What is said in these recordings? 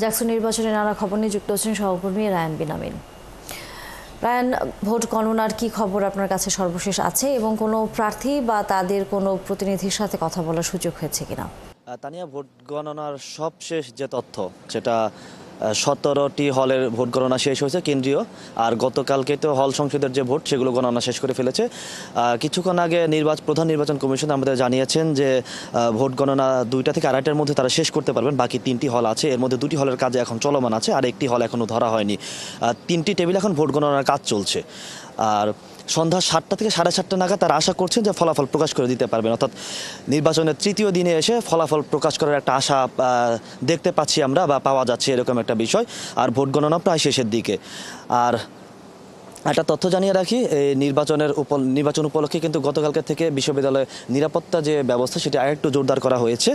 জাকসু নির্বাচনে নানা খবর নিয়ে যুক্ত হচ্ছেন সহকর্মী রায়ান বিনামিন। রায়ান, ভোট গণনার কি খবর আপনার কাছে সর্বশেষ আছে এবং কোনো প্রার্থী বা তাদের কোনো প্রতিনিধির সাথে কথা বলার সুযোগ হয়েছে কিনা? তানিয়া, ভোট গণনার সবশেষ যে তথ্য সেটা 17টি হলের ভোট গণনা শেষ হয়েছে কেন্দ্রীয়, আর গতকালকে তো হল সংসদের যে ভোট সেগুলো গণনা শেষ করে ফেলেছে। কিছুক্ষণ আগে প্রধান নির্বাচন কমিশন আমাদের জানিয়েছেন যে ভোট গণনা 2টা থেকে 2:30টার মধ্যে তারা শেষ করতে পারবেন। বাকি 3টি হল আছে, এর মধ্যে 2টি হলের কাজ এখন চলমান আছে, আর একটি হল এখনও ধরা হয়নি। 3টি টেবিল এখন ভোট গণনার কাজ চলছে। আর সন্ধ্যা 7টা থেকে 7:30 নাগাদ তারা আশা করছেন যে ফলাফল প্রকাশ করে দিতে পারবেন, অর্থাৎ নির্বাচনের 3য় দিনে এসে ফলাফল প্রকাশ করার একটা আশা দেখতে পাচ্ছি আমরা, বা পাওয়া যাচ্ছে এরকম একটা বিষয়। আর ভোট গণনা প্রায় শেষের দিকে। আর একটা তথ্য জানিয়ে রাখি, নির্বাচন উপলক্ষে কিন্তু গতকালকে থেকে বিশ্ববিদ্যালয়ের নিরাপত্তা যে ব্যবস্থা সেটি আরেকটু জোরদার করা হয়েছে।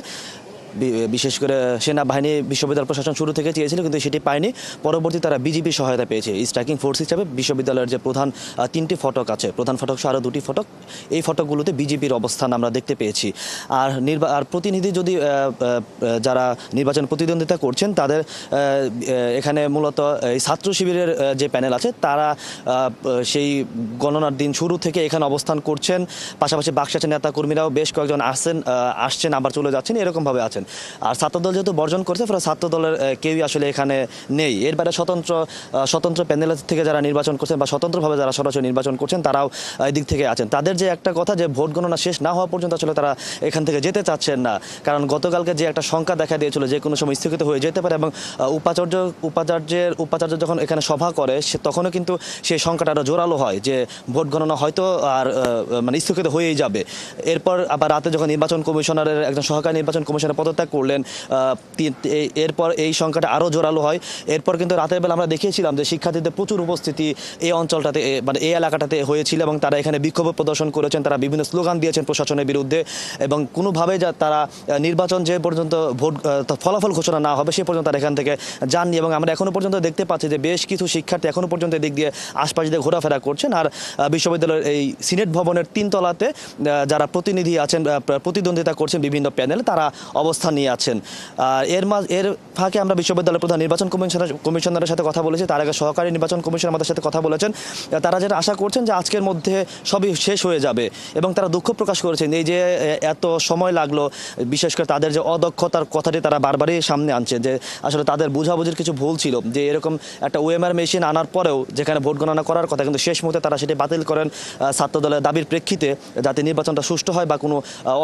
বিশেষ করে সেনাবাহিনী বিশ্ববিদ্যালয় প্রশাসন শুরু থেকে চেয়েছিল, কিন্তু সেটি পায়নি। পরবর্তী তারা বিজিবি সহায়তা পেয়েছে স্ট্রাইকিং ফোর্স হিসাবে। বিশ্ববিদ্যালয়ের যে প্রধান 3টি ফটক আছে, প্রধান ফটক সহ আরও 2টি ফটক, এই ফটকগুলোতে বিজিবির অবস্থান আমরা দেখতে পেয়েছি। আর প্রতিনিধি যদি যারা নির্বাচন প্রতিদ্বন্দ্বিতা করছেন তাদের এখানে মূলত এই ছাত্র শিবিরের যে প্যানেল আছে তারা সেই গণনার দিন শুরু থেকে এখানে অবস্থান করছেন। পাশাপাশি বাকশালের নেতাকর্মীরাও বেশ কয়েকজন আসছেন আবার চলে যাচ্ছেন, এরকমভাবে আছেন। আর ছাত্রদল যেহেতু বর্জন করছে, ফলে ছাত্রদলের কেউই আসলে এখানে নেই। এর বাইরে স্বতন্ত্র প্যানেল থেকে যারা নির্বাচন করছেন বা স্বতন্ত্রভাবে যারা সরাসরি নির্বাচন করছেন তারাও এদিক থেকে আছেন। তাদের যে একটা কথা যে ভোট গণনা শেষ না হওয়া পর্যন্ত আসলে তারা এখান থেকে যেতে চাচ্ছেন না, কারণ গতকালকে যে একটা শঙ্কা দেখা দিয়েছিল যে কোনো সময় স্থগিত হয়ে যেতে পারে, এবং উপাচার্য যখন এখানে সভা করে তখনও কিন্তু সেই শঙ্কাটা আরও জোরালো হয় যে ভোট গণনা হয়তো আর স্থগিত হয়েই যাবে। এরপর আবার রাতে যখন নির্বাচন কমিশনারের একজন সহকারী নির্বাচন কমিশনার পদত্যাগ করলেন, এরপর এই সংখ্যাটা আরও জোরালো হয়। এরপর কিন্তু রাতের বেলা আমরা দেখিয়েছিলাম যে শিক্ষার্থীদের প্রচুর উপস্থিতি এই অঞ্চলটাতে, এই এলাকাটাতে হয়েছিল, এবং তারা এখানে বিক্ষোভ প্রদর্শন করেছেন, তারা বিভিন্ন স্লোগান দিয়েছেন প্রশাসনের বিরুদ্ধে, এবং কোনোভাবে তারা নির্বাচন যে পর্যন্ত ফলাফল ঘোষণা না হবে সে পর্যন্ত তারা এখান থেকে যাননি। এবং আমরা এখনও পর্যন্ত দেখতে পাচ্ছি যে বেশ কিছু শিক্ষার্থী এখনও পর্যন্ত এদিক দিয়ে আশপাশ দিয়ে ঘোরাফেরা করছেন। আর বিশ্ববিদ্যালয়ের এই সিনেট ভবনের 3 তলাতে যারা প্রতিনিধি আছেন, প্রতিদ্বন্দ্বিতা করছেন বিভিন্ন প্যানেল, তারা অবস্থান নিয়ে আছেন। এর ফাঁকে আমরা বিশ্ববিদ্যালয়ের প্রধান নির্বাচন কমিশনারের সাথে কথা বলেছি, তার আগে সহকারী নির্বাচন কমিশনার আমাদের সাথে কথা বলেছেন। তারা যেটা আশা করছেন যে আজকের মধ্যে সবই শেষ হয়ে যাবে, এবং তারা দুঃখ প্রকাশ করেছেন এই যে এত সময় লাগলো। বিশেষ করে তাদের যে অদক্ষতার কথাটি তারা বারবারই সামনে আনছেন, যে আসলে তাদের বোঝাবুঝির কিছু ভুল ছিল, যে এরকম একটা ওএমআর মেশিন আনার পরেও যেখানে ভোট গণনা করার কথা, কিন্তু শেষ মুহূর্তে তারা সেটি বাতিল করেন ছাত্রদলের দাবির প্রেক্ষিতে, যাতে নির্বাচনটা সুষ্ঠু হয় বা কোনো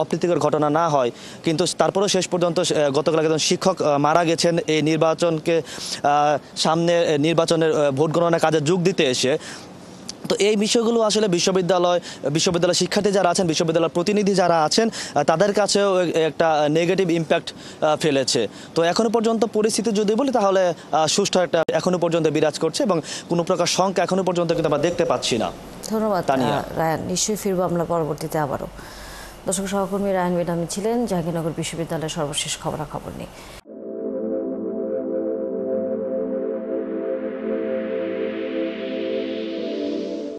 অপ্রীতিকর ঘটনা না হয়। কিন্তু তারপরেও শেষ পর্যন্ত গতকাল একজন শিক্ষক মারা গেছেন এই নির্বাচনের ভোট গণনা কাজে যোগ দিতে এসে। তো এই বিষয়গুলো আসলে বিশ্ববিদ্যালয় শিক্ষার্থী যারা আছেন, বিশ্ববিদ্যালয়ের প্রতিনিধি যারা আছেন, তাদের কাছেও একটা নেগেটিভ ইম্প্যাক্ট ফেলেছে। তো এখনো পর্যন্ত পরিস্থিতি যদি বলি তাহলে সুষ্ঠু একটা এখনো পর্যন্ত বিরাজ করছে, এবং কোনো প্রকার শঙ্কা এখনো পর্যন্ত কিন্তু আমরা দেখতে পাচ্ছি না। ধন্যবাদ রায়ান, নিশ্চয়ই ফিরবো আমরা পরবর্তীতে আবারও। দর্শক, সহকর্মী রায়ান বিনামিন ছিলেন জাহাঙ্গীরনগর বিশ্ববিদ্যালয়ের সর্বশেষ খবরাখবর নিয়ে।